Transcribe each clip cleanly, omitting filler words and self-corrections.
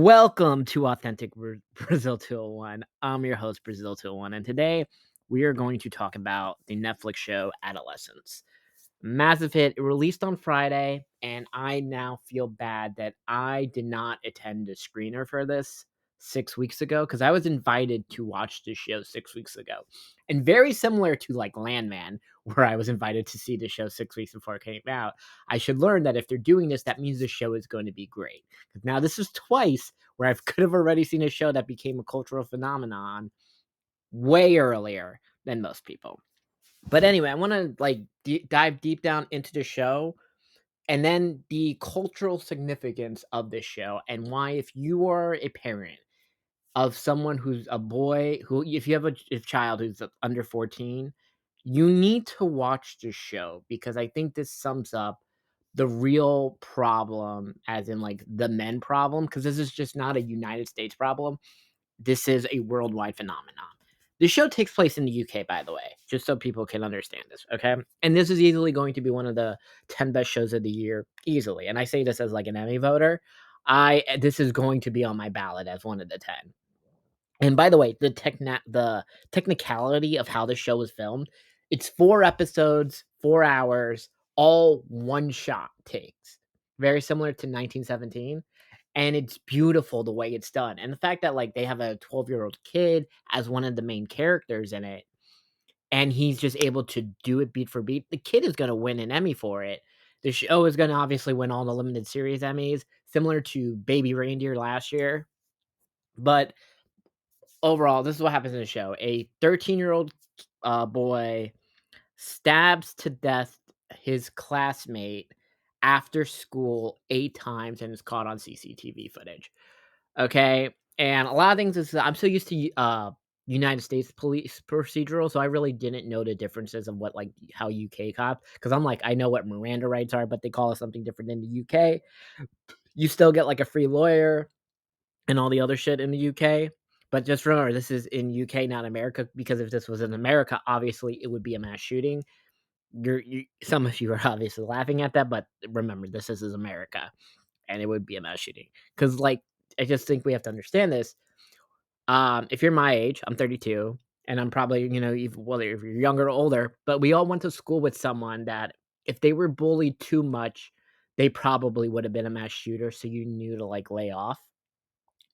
Welcome to Authentic Brazil 201. I'm your host, Brazil 201, and today we are going to talk about the Netflix show Adolescence. Massive hit. It released on Friday, and I now feel bad that I did not attend the screener for this 6 weeks ago because I was invited to watch the show 6 weeks ago. And very similar to like Landman, where I was invited to see the show 6 weeks before it came out, I should learn that if they're doing this, that means the show is going to be great. Now, this is twice where I could have already seen a show that became a cultural phenomenon way earlier than most people. But anyway, I want to dive deep down into the show and then the cultural significance of this show and why, if you are a parent of someone who's a boy, who if you have a child who's under 14, you need to watch this show because I think this sums up the real problem, as in like the men problem, because this is just not a United States problem. This is a worldwide phenomenon. The show takes place in the UK, by the way, just so people can understand this, okay? And this is easily going to be one of the 10 best shows of the year, easily. And I say this as like an Emmy voter. This is going to be on my ballot as one of the 10. And by the way, the technicality of how the show was filmed, it's 4 episodes, 4 hours, all one shot takes. Very similar to 1917, and it's beautiful the way it's done. And the fact that like they have a 12-year-old kid as one of the main characters in it, and he's just able to do it beat for beat. The kid is going to win an Emmy for it. The show is going to obviously win all the limited series Emmys, similar to Baby Reindeer last year. But overall, this is what happens in the show. A 13-year-old boy stabs to death his classmate after school 8 times and is caught on CCTV footage. Okay? And a lot of things is I'm so used to United States police procedural, so I really didn't know the differences of what like how UK cops, because I'm like, I know what Miranda rights are, but they call it something different in the UK. You still get like a free lawyer and all the other shit in the UK. But just remember, this is in UK, not America, because if this was in America, obviously it would be a mass shooting. Some of you are obviously laughing at that, but remember, this is America, and it would be a mass shooting. Because, like, I just think we have to understand this. If you're my age, I'm 32, and I'm probably, whether if you're younger or older, but we all went to school with someone that if they were bullied too much, they probably would have been a mass shooter, so you knew to, like, lay off.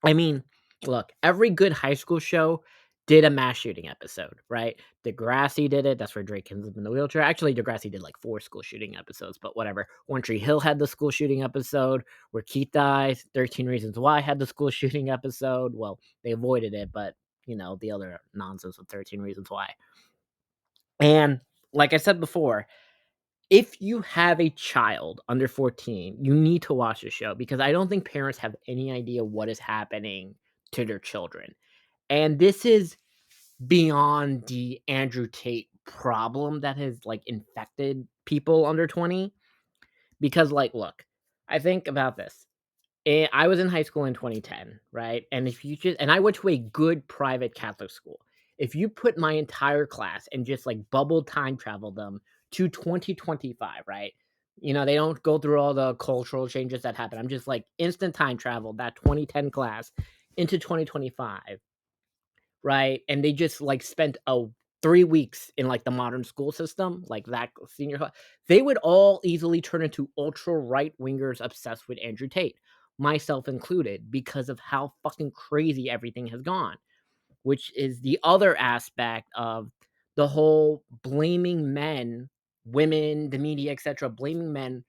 I mean, look, every good high school show did a mass shooting episode, right? Degrassi did it. That's where Drake ends up in the wheelchair. Actually, Degrassi did like 4 school shooting episodes, but whatever. One Tree Hill had the school shooting episode where Keith dies. 13 Reasons Why had the school shooting episode. Well, they avoided it, but the other nonsense with 13 Reasons Why. And like I said before, if you have a child under 14, you need to watch the show because I don't think parents have any idea what is happening to their children. And this is beyond the Andrew Tate problem that has like infected people under 20. Because, like, look, I think about this. I was in high school in 2010, right? And I went to a good private Catholic school. If you put my entire class and just like bubble time travel them to 2025, right? They don't go through all the cultural changes that happen. I'm just like instant time travel that 2010 class into 2025, right? And they just like spent 3 weeks in like the modern school system, like that senior class. They would all easily turn into ultra right wingers obsessed with Andrew Tate, myself included, because of how fucking crazy everything has gone, which is the other aspect of the whole blaming men, women, the media, etc., blaming men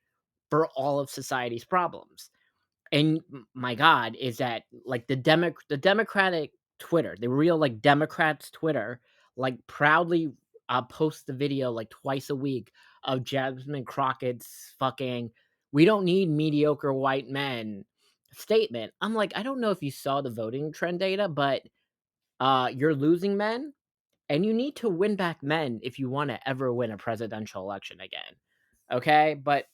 for all of society's problems. And my God, is that like the Democratic Twitter, the real like Democrats Twitter, like proudly posts the video like twice a week of Jasmine Crockett's fucking "We don't need mediocre white men" statement. I'm like, I don't know if you saw the voting trend data, but you're losing men, and you need to win back men if you want to ever win a presidential election again. Okay, but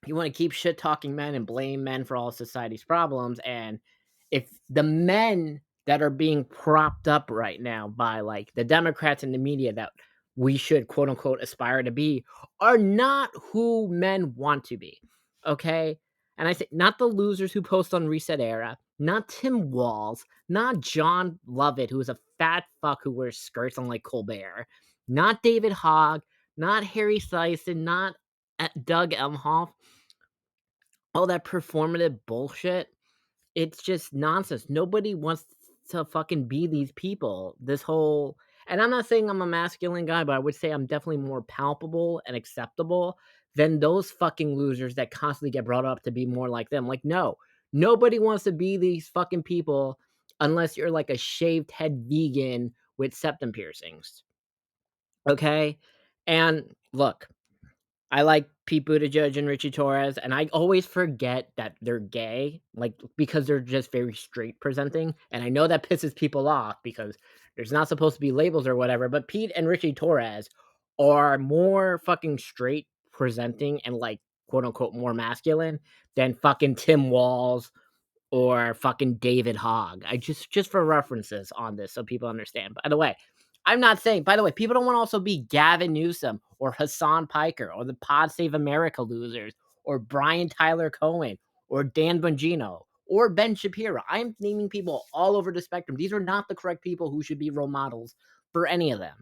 you want to keep shit talking men and blame men for all society's problems. And if the men that are being propped up right now by like the Democrats and the media that we should quote unquote aspire to be are not who men want to be. Okay. And I say not the losers who post on Reset Era, not Tim Walz, not John Lovett, who is a fat fuck who wears skirts on like Colbert, not David Hogg, not Harry Sison, not Doug Emhoff, all that performative bullshit. It's just nonsense. Nobody wants to fucking be these people. This whole, and I'm not saying I'm a masculine guy, but I would say I'm definitely more palpable and acceptable than those fucking losers that constantly get brought up to be more like them. Like, no, nobody wants to be these fucking people unless you're like a shaved head vegan with septum piercings. Okay? And look, I like Pete Buttigieg and Richie Torres, and I always forget that they're gay, like, because they're just very straight presenting, and I know that pisses people off because there's not supposed to be labels or whatever, but Pete and Richie Torres are more fucking straight presenting and, like, quote, unquote, "more masculine" than fucking Tim Walz or fucking David Hogg. I just for references on this so people understand. By the way, I'm not saying, by the way, people don't want to also be Gavin Newsom or Hassan Piker or the Pod Save America losers or Brian Tyler Cohen or Dan Bongino or Ben Shapiro. I'm naming people all over the spectrum. These are not the correct people who should be role models for any of them.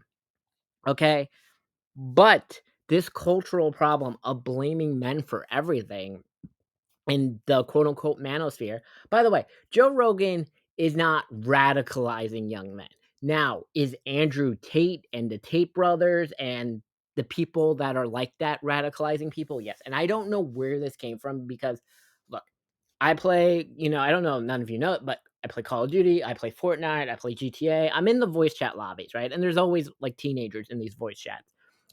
Okay. But this cultural problem of blaming men for everything in the quote unquote manosphere. By the way, Joe Rogan is not radicalizing young men. Now, is Andrew Tate and the Tate brothers and the people that are like that radicalizing people? Yes. And I don't know where this came from because look, I play, I don't know, none of you know it, but I play Call of Duty, I play Fortnite, I play GTA. I'm in the voice chat lobbies, right? And there's always like teenagers in these voice chats.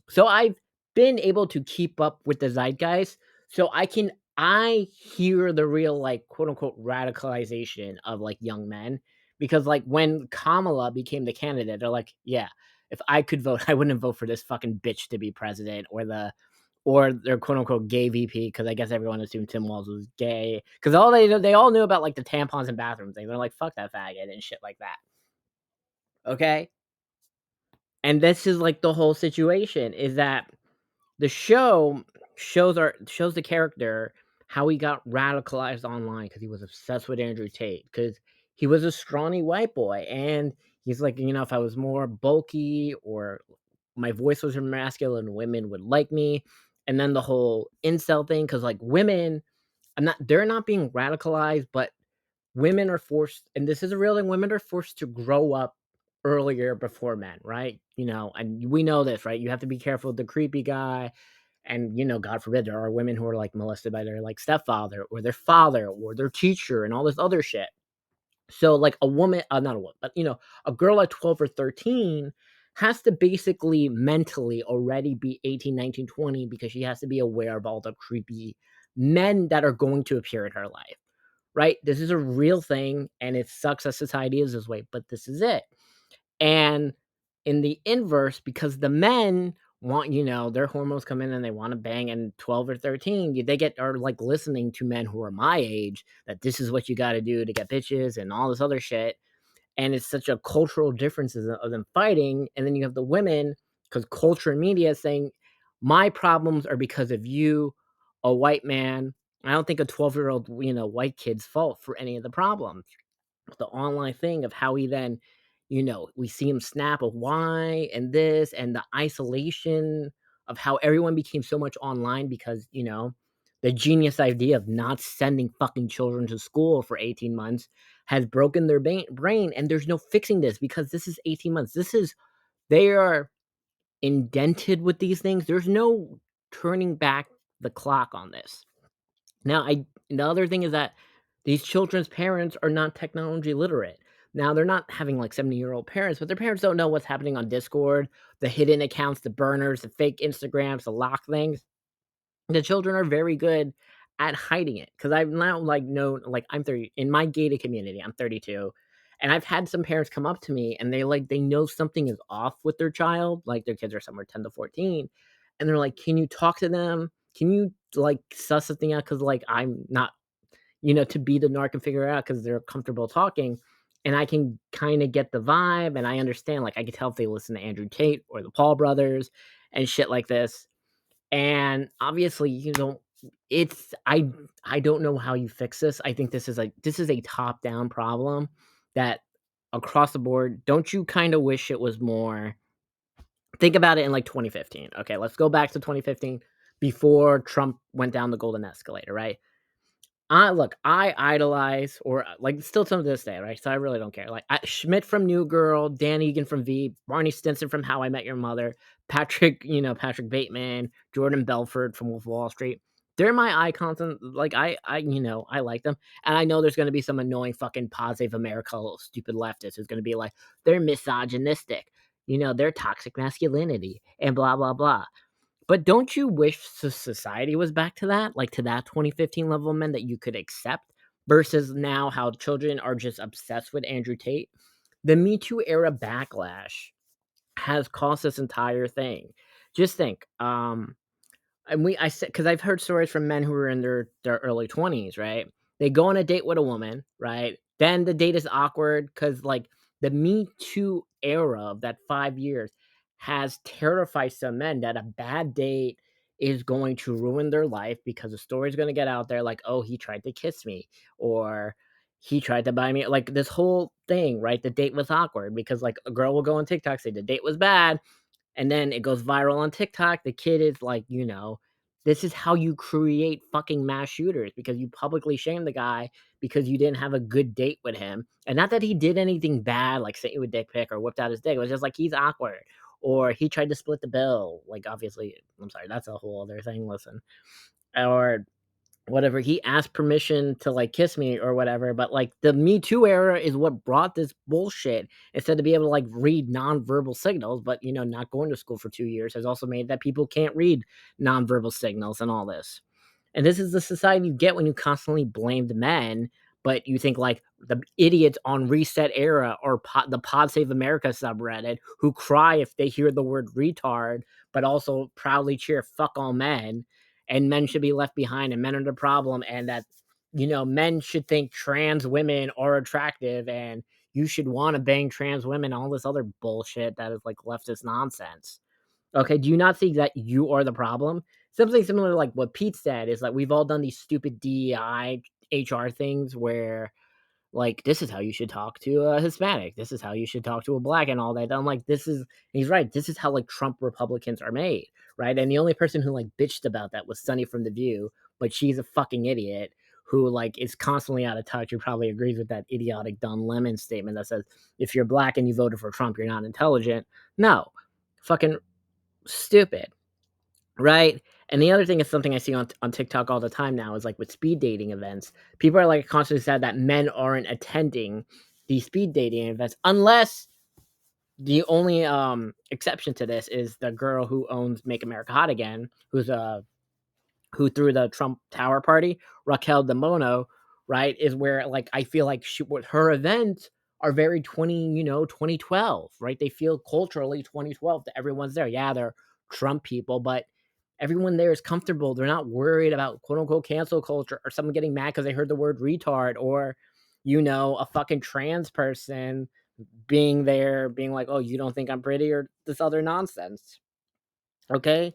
So I've been able to keep up with the zeitgeist. So I hear the real like quote unquote radicalization of like young men because like when Kamala became the candidate, they're like, yeah, if I could vote, I wouldn't vote for this fucking bitch to be president or their quote unquote gay VP because I guess everyone assumed Tim Walz was gay because they all knew about like the tampons and bathroom thing. They're like, fuck that faggot and shit like that. Okay, and this is like the whole situation is that the show shows the character how he got radicalized online because he was obsessed with Andrew Tate because he was a scrawny white boy and he's like, if I was more bulky or my voice was masculine, women would like me. And then the whole incel thing, because like women, they're not being radicalized, but women are forced, and this is a real thing, women are forced to grow up earlier before men, right? And we know this, right? You have to be careful with the creepy guy. And God forbid, there are women who are like molested by their like stepfather or their father or their teacher and all this other shit. So like a woman, not a woman, but a girl at 12 or 13 has to basically mentally already be 18, 19, 20 because she has to be aware of all the creepy men that are going to appear in her life, right? This is a real thing and it sucks that society is this way, but this is it. And in the inverse, because the men want, their hormones come in and they want to bang, and 12 or 13, are like listening to men who are my age that this is what you got to do to get bitches and all this other shit. And it's such a cultural differences of them fighting. And then you have the women, because culture and media is saying, my problems are because of you, a white man. I don't think a 12-year-old, white kid's fault for any of the problems. The online thing of how he then, we see him snap of why and this and the isolation of how everyone became so much online because, the genius idea of not sending fucking children to school for 18 months has broken their brain. And there's no fixing this because this is 18 months. They are indented with these things. There's no turning back the clock on this. Now, the other thing is that these children's parents are not technology literate. Now, they're not having like 70-year-old parents, but their parents don't know what's happening on Discord, the hidden accounts, the burners, the fake Instagrams, the lock things. The children are very good at hiding it because I've now like known, like I'm 30 in my gated community. I'm 32, and I've had some parents come up to me and they know something is off with their child, like their kids are somewhere 10 to 14, and they're like, "Can you talk to them? Can you like suss something out?" Because like I'm not, to be the narc and figure it out because they're comfortable talking. And I can kind of get the vibe and I understand, like I can tell if they listen to Andrew Tate or the Paul brothers and shit like this. And obviously, it's I don't know how you fix this. I think this is a top-down problem that across the board, don't you kinda wish it was more think about it in, like, 2015. Okay, let's go back to 2015 before Trump went down the golden escalator, right? I idolize or, like, still to this day, right? So I really don't care. Like, Schmidt from New Girl, Dan Egan from V, Barney Stinson from How I Met Your Mother, Patrick Bateman, Jordan Belfort from Wolf of Wall Street. They're my icons, and, like, I like them, and I know there's gonna be some annoying fucking positive America stupid leftist who's gonna be like, "They're misogynistic, they're toxic masculinity, and blah, blah, blah." But don't you wish society was back to that, like, to that 2015 level of men that you could accept versus now how children are just obsessed with Andrew Tate? The Me Too era backlash has caused this entire thing. Just think, and I said because I've heard stories from men who are in their early 20s, right? They go on a date with a woman, right? Then the date is awkward because, like, the Me Too era of that 5 years has terrified some men that a bad date is going to ruin their life because the story's going to get out there like, oh, he tried to kiss me or he tried to buy me like this whole thing, right? The date was awkward because like a girl will go on TikTok say the date was bad and then it goes viral on TikTok. The kid is like, this is how you create fucking mass shooters because you publicly shame the guy because you didn't have a good date with him. And not that he did anything bad, like sent you a dick pic or whipped out his dick. It was just like he's awkward or he tried to split the bill. Like, obviously, I'm sorry, that's a whole other thing. Listen, or whatever, he asked permission to, like, kiss me or whatever, but, like, the Me Too era is what brought this bullshit instead to be able to, like, read nonverbal signals, but, not going to school for 2 years has also made that people can't read nonverbal signals and all this. And this is the society you get when you constantly blame the men, but you think like the idiots on Reset Era or the Pod Save America subreddit who cry if they hear the word retard, but also proudly cheer fuck all men and men should be left behind and men are the problem and that men should think trans women are attractive and you should want to bang trans women, all this other bullshit that is like leftist nonsense. Okay, do you not see that you are the problem? Something similar to like what Pete said is like we've all done these stupid DEI HR things where like this is how you should talk to a Hispanic, this is how you should talk to a black and all that. I'm like, he's right. This is how like Trump Republicans are made, right? And the only person who like bitched about that was Sunny from The View, but she's a fucking idiot who like is constantly out of touch, who probably agrees with that idiotic Don Lemon statement that says if you're black and you voted for Trump, you're not intelligent. No. Fucking stupid, right? And the other thing is something I see on TikTok all the time now is like with speed dating events. People are like constantly sad that men aren't attending these speed dating events unless the only exception to this is the girl who owns Make America Hot Again, who threw the Trump Tower party, Raquel Demono, right, is where like I feel like with her events are very 2012, right? They feel culturally 2012 that everyone's there. Yeah, they're Trump people, but everyone there is comfortable. They're not worried about quote unquote cancel culture or someone getting mad because they heard the word retard or a fucking trans person being there, being like, oh, you don't think I'm pretty or this other nonsense. Okay,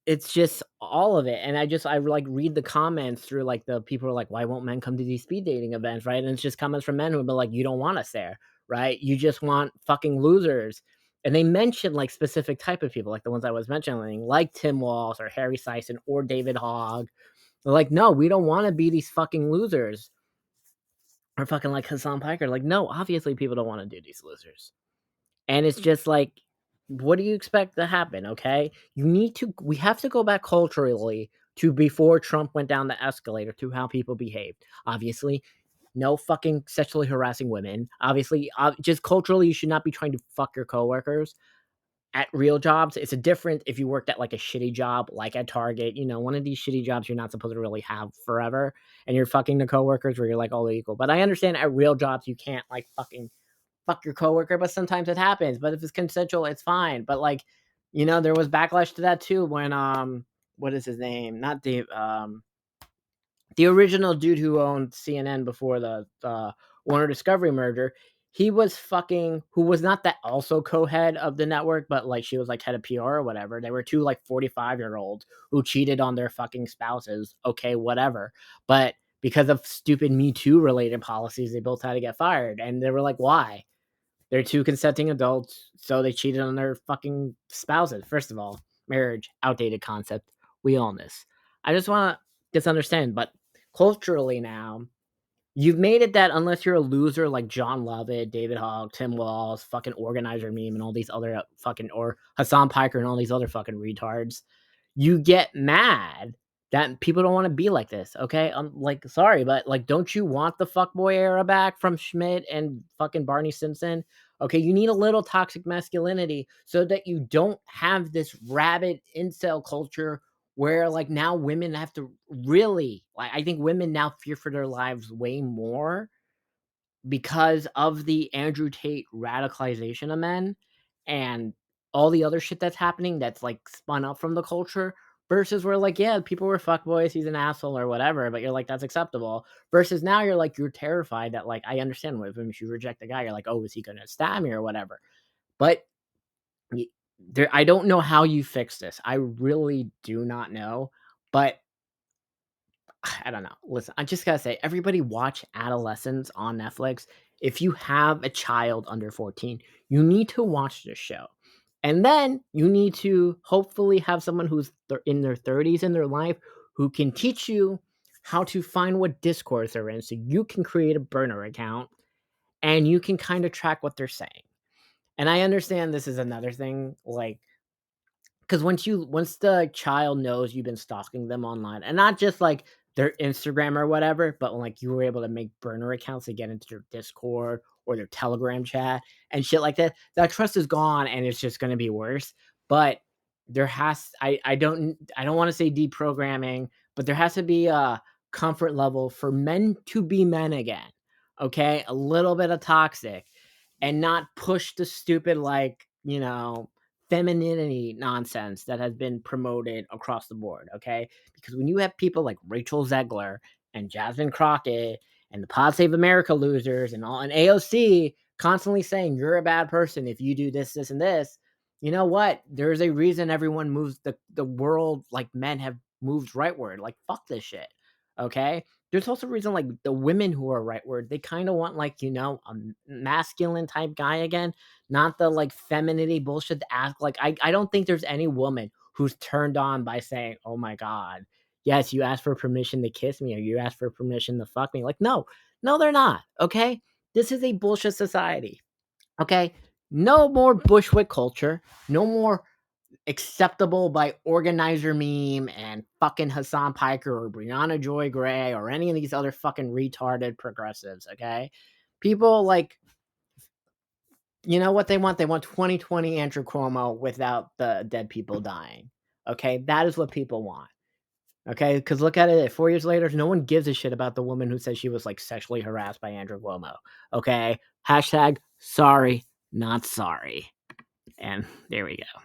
it's just all of it. And I like read the comments through like the people are like, why won't men come to these speed dating events? Right. And it's just comments from men who will be like, you don't want us there. Right. You just want fucking losers. And they mention like specific type of people, like the ones I was mentioning, like Tim Walsh or Harry Sison or David Hogg. They're like, no, we don't want to be these fucking losers. Or fucking like Hassan Piker. Like, no, obviously people don't want to do these losers. And it's just like, what do you expect to happen? Okay. We have to go back culturally to before Trump went down the escalator to how people behaved. Obviously, no fucking sexually harassing women. Obviously, just culturally, you should not be trying to fuck your coworkers at real jobs. It's a different if you worked at like a shitty job, like at Target, one of these shitty jobs you're not supposed to really have forever. And you're fucking the coworkers where you're like all equal. But I understand at real jobs, you can't like fucking fuck your coworker, but sometimes it happens. But if it's consensual, it's fine. But like, there was backlash to that too when what is his name? Not Dave, the original dude who owned CNN before the Warner Discovery merger. he was fucking, who was not that also co-head of the network, but like she was like head of PR or whatever. They were two like 45-year-olds who cheated on their fucking spouses. Okay, whatever. But because of stupid Me Too related policies, they both had to get fired. And they were like, why? They're two consenting adults, so they cheated on their fucking spouses. First of all, marriage, outdated concept. We own this. I just want to just understand, but culturally now, you've made it that unless you're a loser like John Lovett, David Hogg, Tim Walls, fucking organizer meme, and all these other fucking, or Hassan Piker and all these other fucking retards, you get mad that people don't want to be like this. Okay, I'm like, sorry, but like, don't you want the fuckboy era back from Schmidt and fucking Barney Simpson? Okay, you need a little toxic masculinity so that you don't have this rabid incel culture where like now women have to really, like, I think women now fear for their lives way more because of the Andrew Tate radicalization of men and all the other shit that's happening that's like spun up from the culture, versus where like, yeah, people were fuckboys, he's an asshole or whatever, but you're like, that's acceptable. Versus now you're like, you're terrified that like, I understand what if you reject the guy, you're like, oh, is he gonna stab me or whatever? But there, I don't know how you fix this. I really do not know. But I don't know. Listen, I just gotta say, everybody watch Adolescence on Netflix. If you have a child under 14, you need to watch this show. And then you need to hopefully have someone who's in their 30s in their life who can teach you how to find what discourse they're in so you can create a burner account and you can kind of track what they're saying. And I understand this is another thing, like, because once the child knows you've been stalking them online, and not just like their Instagram or whatever, but like you were able to make burner accounts to get into their Discord or their Telegram chat and shit like that, that trust is gone and it's just gonna be worse. But there has I don't want to say deprogramming, but there has to be a comfort level for men to be men again. Okay? A little bit of toxic and not push the stupid, like, femininity nonsense that has been promoted across the board, okay? Because when you have people like Rachel Zegler and Jasmine Crockett and the Pod Save America losers and all, and AOC constantly saying you're a bad person if you do this, this, and this, you know what? There's a reason everyone moves the world, like men have moved rightward. Like, fuck this shit. Okay. There's also a reason like the women who are rightward, they kind of want like, a masculine type guy again, not the like femininity bullshit to ask. Like, I don't think there's any woman who's turned on by saying, oh my God, yes, you asked for permission to kiss me or you asked for permission to fuck me. Like, no, no, they're not. Okay. This is a bullshit society. Okay. No more Bushwick culture. No more acceptable by organizer meme and fucking Hassan Piker or Brianna Joy Gray or any of these other fucking retarded progressives. Okay. People like, you know what they want? They want 2020 Andrew Cuomo without the dead people dying. Okay, that is what people want. Okay, because look at it. 4 years later, no one gives a shit about the woman who says she was like sexually harassed by Andrew Cuomo. Okay, hashtag sorry, not sorry. And there we go.